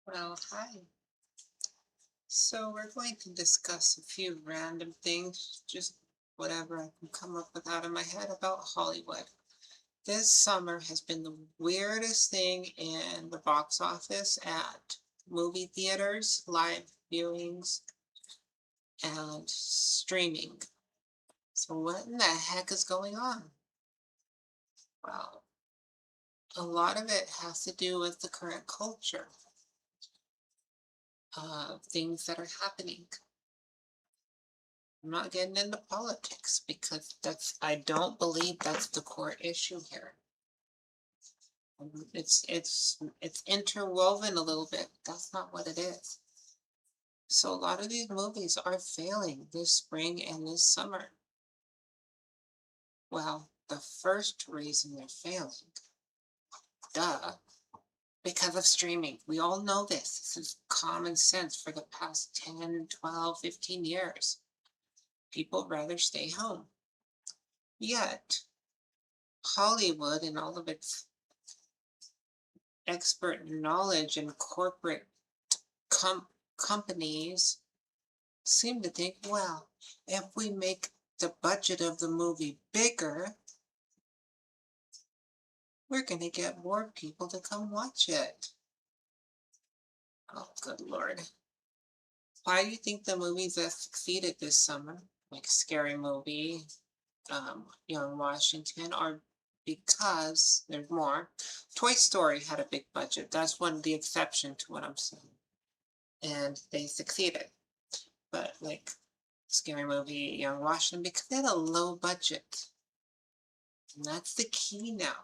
Well, hi. So we're going to discuss a few random things, just whatever I can come up with out of my head about Hollywood. This summer has been the weirdest thing in the box office at movie theaters, live viewings, and streaming. So what in the heck is going on? Well, a lot of it has to do with the current culture, things that are happening. I'm not getting into politics because I don't believe that's the core issue here. It's interwoven a little bit. That's not what it is. So a lot of these movies are failing this spring and this summer. Well, the first reason they're failing, duh, because of streaming. We all know this. This is common sense for the past 10, 12, 15 years. People rather stay home. Yet, Hollywood and all of its expert knowledge and corporate com- companies seem to think, well, if we make the budget of the movie bigger, we're going to get more people to come watch it. Oh, good Lord. Why do you think the movies that succeeded this summer, like Scary Movie, Young Washington, are because there's more? Toy Story had a big budget. That's one of the exception to what I'm saying. And they succeeded. But like Scary Movie, Young Washington, because they had a low budget. And that's the key now.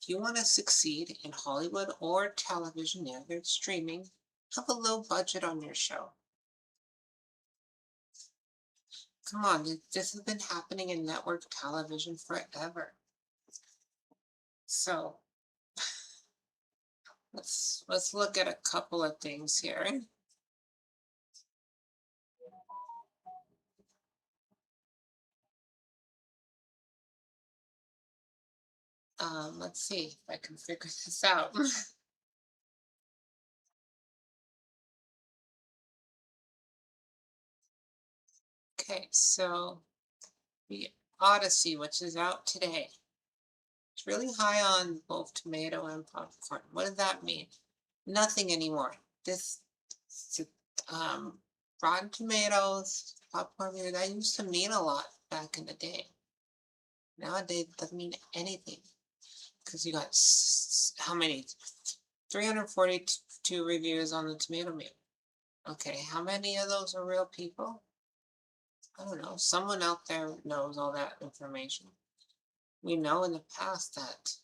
If you want to succeed in Hollywood or television, yeah, they're streaming, have a low budget on your show. Come on, this has been happening in network television forever. So let's look at a couple of things here. Let's see if I can figure this out. Okay, so the Odyssey, which is out today. It's really high on both tomato and popcorn. What does that mean? Nothing anymore. This s- um, Rotten Tomatoes, popcorn meter, that used to mean a lot back in the day. Nowadays, it doesn't mean anything because you got how many? 342 reviews on the tomato meter. Okay, how many of those are real people? I don't know. Someone out there knows all that information. We know in the past that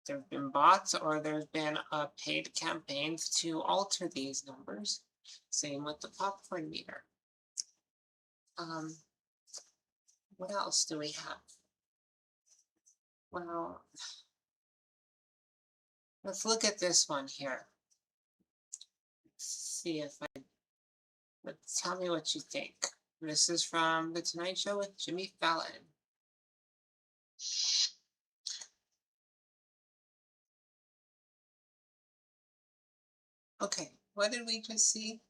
there have been bots or there's been paid campaigns to alter these numbers. Same with the popcorn meter. Um, what else do we have? Well, let's look at this one here. See if I, let's tell me what you think. This is from The Tonight Show with Jimmy Fallon. Okay, what did we just see?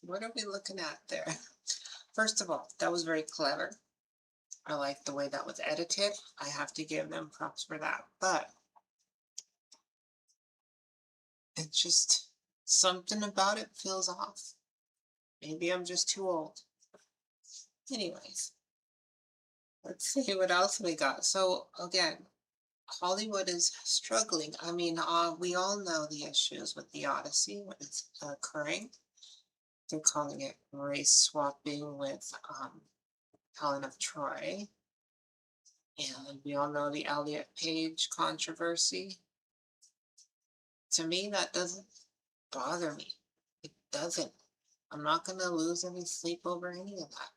What are we looking at there? First of all, that was very clever. I like the way that was edited. I have to give them props for that. But it's just something about it feels off. Maybe I'm just too old. Anyways, let's see what else we got. So again, Hollywood is struggling. I mean, we all know the issues with the Odyssey when it's occurring. They're calling it race swapping with Helen of Troy. And we all know the Elliot Page controversy. To me, that doesn't bother me. It doesn't. I'm not going to lose any sleep over any of that.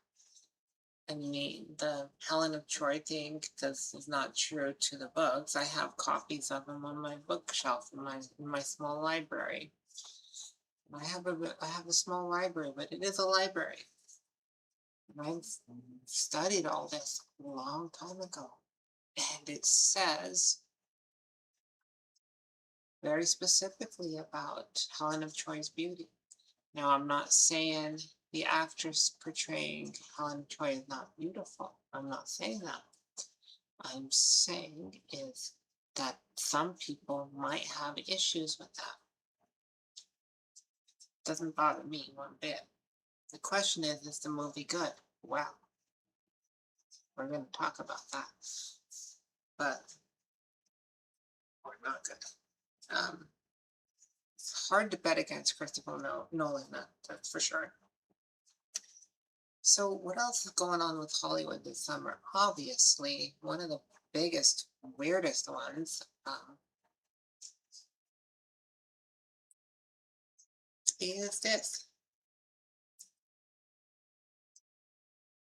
I mean, the Helen of Troy thing, this is not true to the books. I have copies of them on my bookshelf in my small library. I have a small library, but it is a library. And I've studied all this a long time ago. And it says very specifically about Helen of Troy's beauty. Now, I'm not saying the actress portraying Helen of Troy is not beautiful. I'm not saying that. I'm saying is that some people might have issues with that. Doesn't bother me one bit. The question is the movie good? Well, we're going to talk about that. But we're not good. It's hard to bet against Christopher Nolan, that's for sure. So, what else is going on with Hollywood this summer? Obviously, one of the biggest, weirdest ones is this.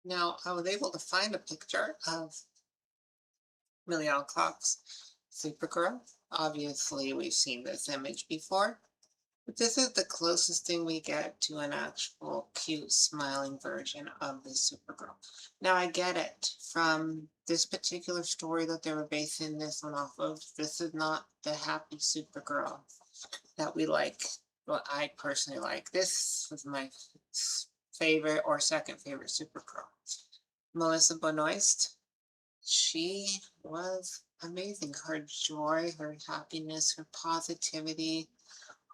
Now, I was able to find a picture of Million Clock's Supergirl. Obviously, we've seen this image before. But this is the closest thing we get to an actual cute smiling version of the Supergirl. Now I get it from this particular story that they were basing this one off of. This is not the happy Supergirl that we like. Well, I personally like. This was my favorite or second favorite Supergirl. Melissa Benoist, she was amazing. Her joy, her happiness, her positivity,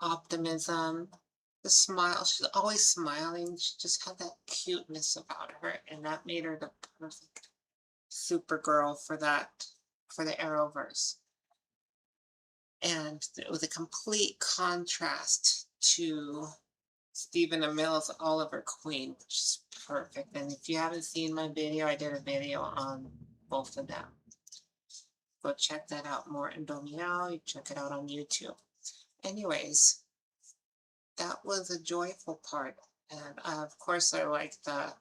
optimism, the smile. She's always smiling. She just had that cuteness about her, and that made her the perfect Supergirl for the Arrowverse. And it was a complete contrast to Stephen Amell's Oliver Queen, which is perfect. And if you haven't seen my video, I did a video on both of them. Go check that out more in Domiao. You check it out on YouTube. Anyways, that was a joyful part. And of course, I like the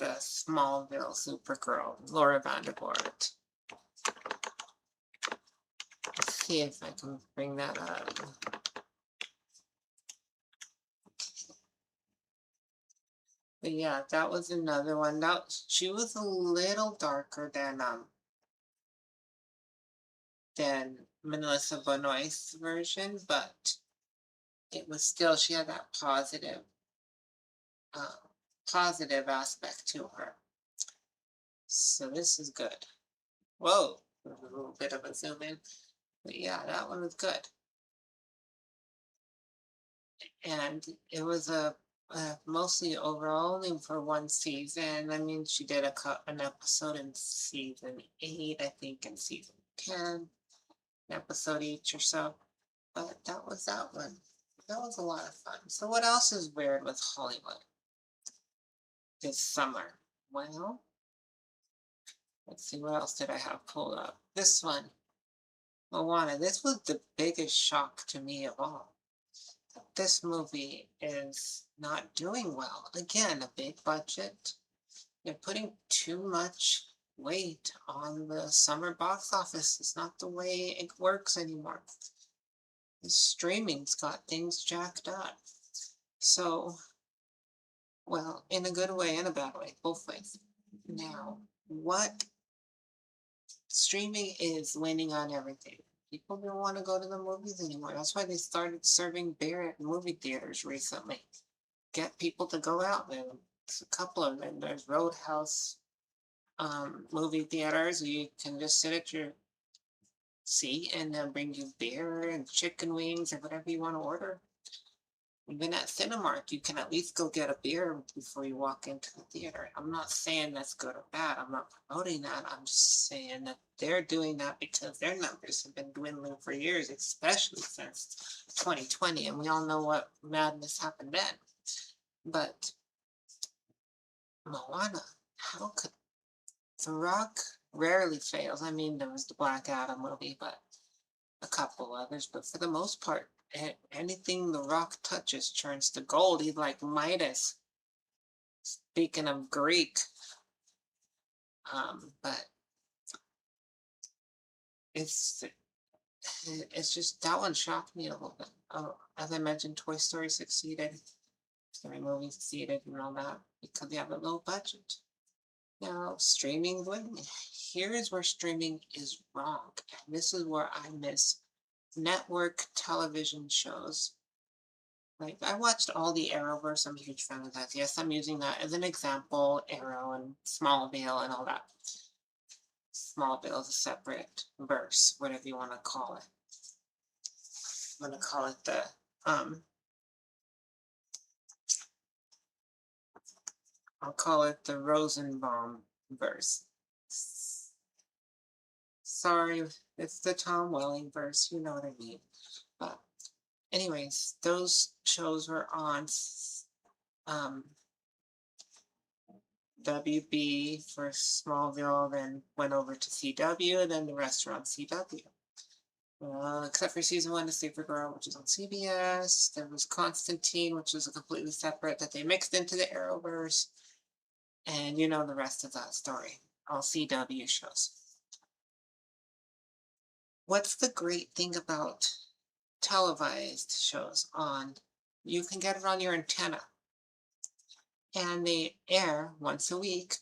Smallville Supergirl, Laura Vandervoort. Let's see if I can bring that up. But yeah, that was another one. Now she was a little darker than Melissa Benoist's version, but it was still, she had that uh, positive aspect to her. So this is good. Whoa, a little bit of a zoom in. But yeah, that one was good. And it was mostly overall only for one season. I mean, she did an episode in season 8, I think, and season 10, an episode each or so. But that was that one. That was a lot of fun. So what else is weird with Hollywood this summer? Well, let's see, what else did I have pulled up? This one, Moana. This was the biggest shock to me of all. This movie is not doing well. Again, a big budget. They're putting too much weight on the summer box office. It's not the way it works anymore. The streaming's got things jacked up. So, well, in a good way and a bad way, both ways. Now, what streaming is winning on everything. People don't want to go to the movies anymore. That's why they started serving beer at movie theaters recently. Get people to go out there. There's a couple of them. There's Roadhouse movie theaters. You can just sit at your seat and they'll bring you beer and chicken wings or whatever you want to order. Even at Cinemark, you can at least go get a beer before you walk into the theater. I'm not saying that's good or bad. I'm not promoting that. I'm just saying that they're doing that because their numbers have been dwindling for years, especially since 2020. And we all know what madness happened then. But Moana, how could The Rock rarely fails? I mean, there was the Black Adam movie, but a couple others. But for the most part, anything The Rock touches turns to gold. He's like Midas. Speaking of Greek, but it's it's just that one shocked me a little bit. As I mentioned, Toy Story succeeded. Story movie succeeded and all that because they have a low budget. Now, streaming, here is where streaming is wrong. And this is where I miss network television shows. Like, I watched all the Arrowverse. I'm a huge fan of that. Yes, I'm using that as an example. Arrow and Smallville and all that. Smallville is a separate verse, whatever you want to call it. I'm going to call it um, I'll call it the Rosenbaum verse. Sorry, it's the Tom Welling verse. You know what I mean. But anyways, those shows were on um, WB for Smallville, then went over to CW, then the rest were on CW. Except for season 1 of Supergirl, which is on CBS. There was Constantine, which was a completely separate that they mixed into the Arrowverse. And you know the rest of that story. All CW shows. What's the great thing about televised shows on? You can get it on your antenna. And they air once a week.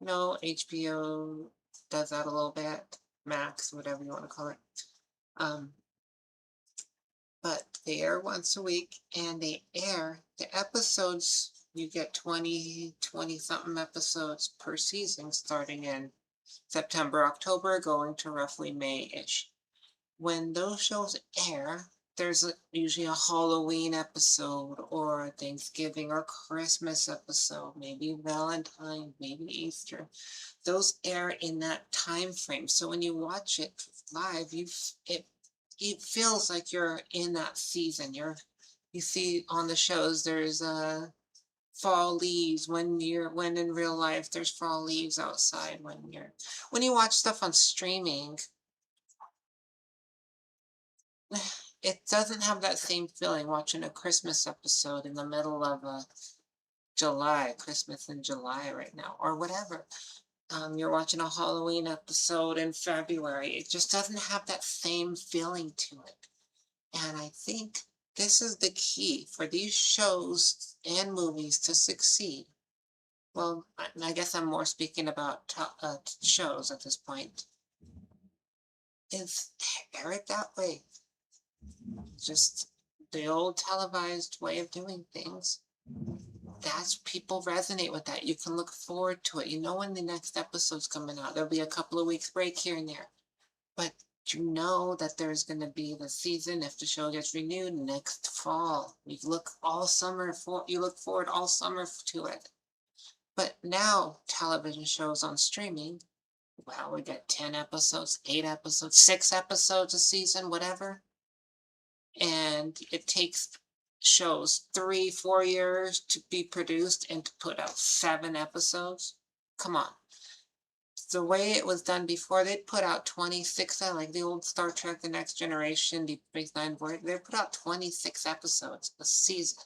No, HBO does that a little bit. Max, whatever you want to call it. But they air once a week and they air the episodes. You get 20 something episodes per season starting in September, October, going to roughly May-ish. When those shows air, there's usually a Halloween episode or a Thanksgiving or Christmas episode, maybe Valentine, maybe Easter. Those air in that time frame. So when you watch it live, it feels like you're in that season. You see on the shows there's fall leaves when in real life there's fall leaves outside when you watch stuff on streaming. It doesn't have that same feeling watching a Christmas episode in the middle of a July, Christmas in July right now, or whatever. You're watching a Halloween episode in February. It just doesn't have that same feeling to it. And I think this is the key for these shows and movies to succeed. Well, I guess I'm more speaking about shows at this point. Is air it that way. Just the old televised way of doing things. That's people resonate with that. You can look forward to it. You know when the next episode's coming out. There'll be a couple of weeks break here and there. But you know that there's going to be the season if the show gets renewed next fall. You look forward all summer to it. But now television shows on streaming, well, we get 10 episodes, 8 episodes, 6 episodes a season, whatever. And it takes shows 3-4 years to be produced and to put out 7 episodes. Come on. The way it was done before, they'd put out 26, like the old Star Trek, The Next Generation, Deep Space Nine, they put out 26 episodes a season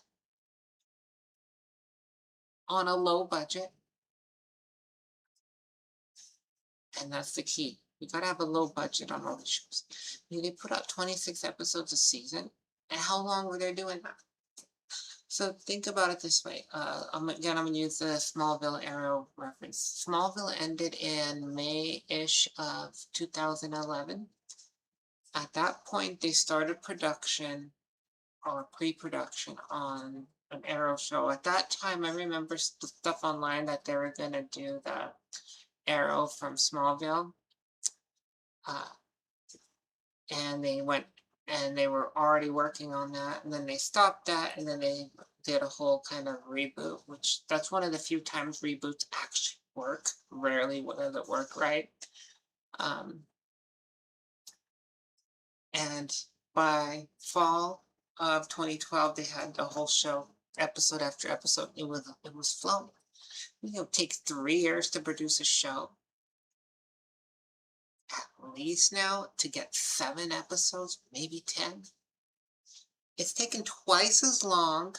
on a low budget. And that's the key. You gotta have a low budget on all the shows. They put out 26 episodes a season. And how long were they doing that? So think about it this way. I'm gonna use the Smallville Arrow reference. Smallville ended in May-ish of 2011. At that point, they started production or pre-production on an Arrow show. At that time, I remember stuff online that they were gonna do the Arrow from Smallville. And they were already working on that, and then they stopped that, and then they did a whole kind of reboot, which that's one of the few times reboots actually work. Rarely does it work right. And by fall of 2012, they had the whole show, episode after episode. It was flowing. It takes 3 years to produce a show. At least now to get 7 episodes, maybe 10. It's taken twice as long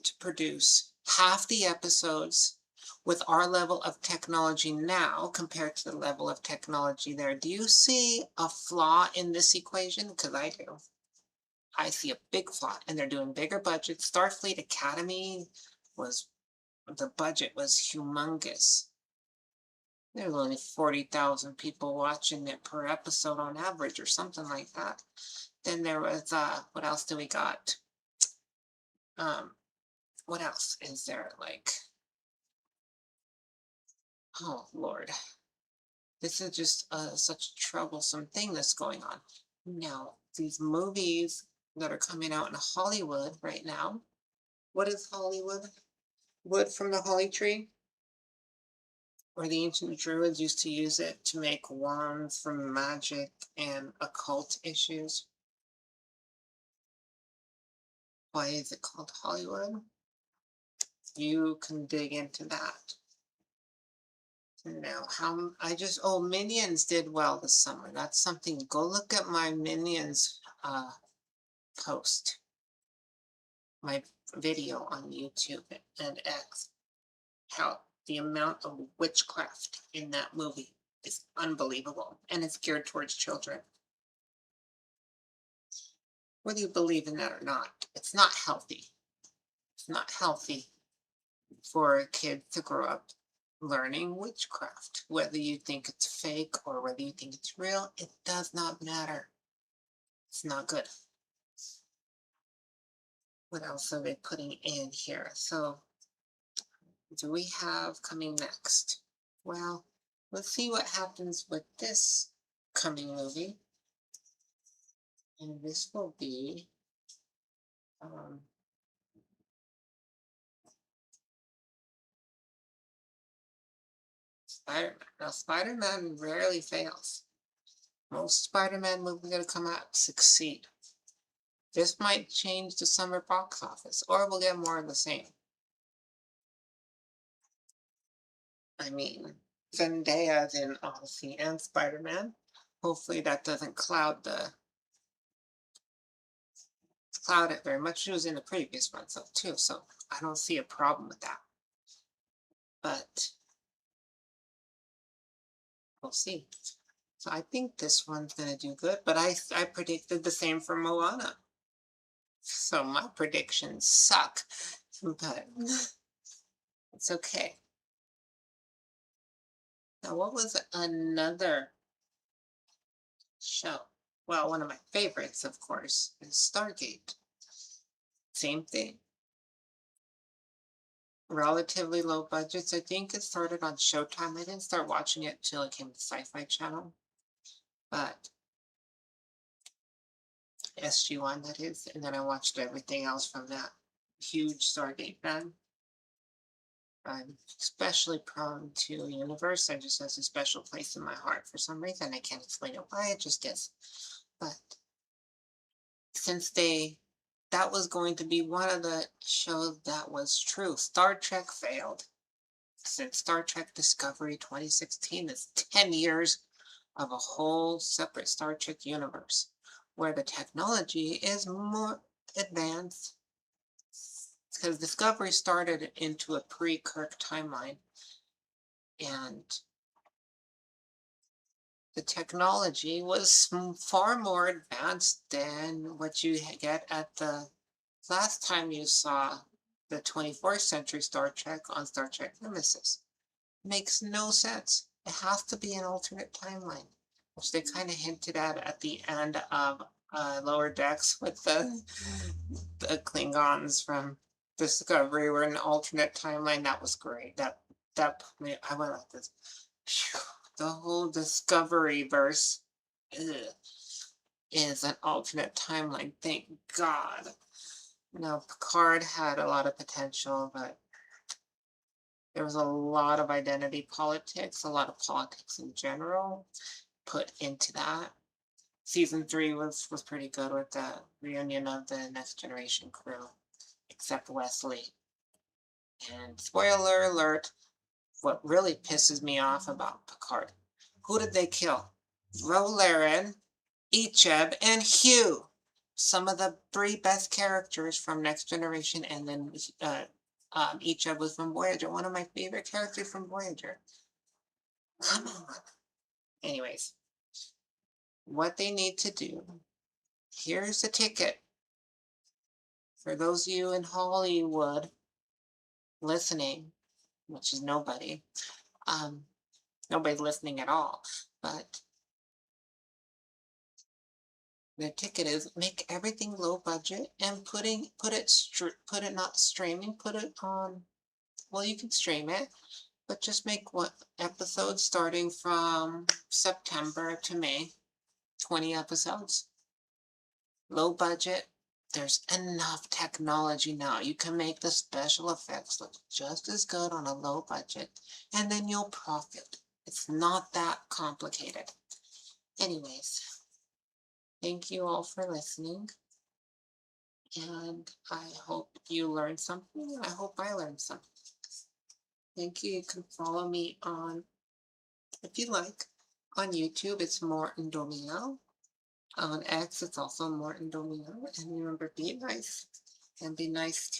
to produce half the episodes with our level of technology now compared to the level of technology there. Do you see a flaw in this equation? Because I do. I see a big flaw, and they're doing bigger budgets. Starfleet Academy was the budget was humongous. There were only 40,000 people watching it per episode on average or something like that. Then there was, what else do we got? Um, what else is there? Like, oh Lord, this is just such a troublesome thing that's going on. Now, these movies that are coming out in Hollywood right now, what is Hollywood? Wood from the holly tree? Or the ancient Druids used to use it to make wands from magic and occult issues. Why is it called Hollywood? You can dig into that. Now, how Minions did well this summer. That's something. Go look at my Minions post, my video on YouTube and X. How the amount of witchcraft in that movie is unbelievable, and it's geared towards children. Whether you believe in that or not, it's not healthy. It's not healthy for a kid to grow up learning witchcraft. Whether you think it's fake or whether you think it's real, it does not matter. It's not good. What else are they putting in here? So, do we have coming next? Well, let's see what happens with this coming movie. And this will be Spider-Man. Now, Spider-Man rarely fails. Most Spider-Man movies that come out succeed. This might change the summer box office, or we'll get more of the same. I mean, Zendaya's in Odyssey and Spider-Man. Hopefully that doesn't cloud it very much. She was in the previous one, so too, so I don't see a problem with that. But we'll see. So I think this one's gonna do good, but I predicted the same for Moana. So my predictions suck, but it's okay. Now, what was another show? Well, one of my favorites, of course, is Stargate. Same thing. Relatively low budgets. I think it started on Showtime. I didn't start watching it till it came to Sci-Fi Channel. But SG1, that is. And then I watched everything else from that. Huge Stargate fan. I'm especially prone to Universe. It just has a special place in my heart for some reason. I can't explain it why, it just is. But since that was going to be one of the shows that was true. Star Trek failed. Since Star Trek Discovery 2016 is 10 years of a whole separate Star Trek universe where the technology is more advanced. Because Discovery started into a pre-Kirk timeline, and the technology was far more advanced than what you get at the last time you saw the 24th century Star Trek on Star Trek Nemesis. Makes no sense. It has to be an alternate timeline, which they kind of hinted at the end of Lower Decks with the Klingons from Discovery were in an alternate timeline. That was great. That I went like this. Phew, the whole Discovery verse is an alternate timeline. Thank God. Now, Picard had a lot of potential, but there was a lot of identity politics, a lot of politics in general put into that. Season 3 was pretty good with the reunion of the Next Generation crew, except Wesley. And spoiler alert, what really pisses me off about Picard, who did they kill? Rolaren, Icheb, and Hugh. Some of the 3 best characters from Next Generation, and then Icheb was from Voyager, one of my favorite characters from Voyager. Come on. Anyways, what they need to do, here's the ticket. For those of you in Hollywood listening, which is nobody. Nobody's listening at all. But the ticket is make everything low budget and put it not streaming, put it on. Well, you can stream it, but just make one episode starting from September to May. 20 episodes. Low budget. There's enough technology now. You can make the special effects look just as good on a low budget, and then you'll profit. It's not that complicated. Anyways, thank you all for listening, and I hope you learned something. I hope I learned something. Thank you. You can follow me on, if you like, on YouTube. It's more Indomio. On X, it's also more Indomio. And remember, be nice and be nice to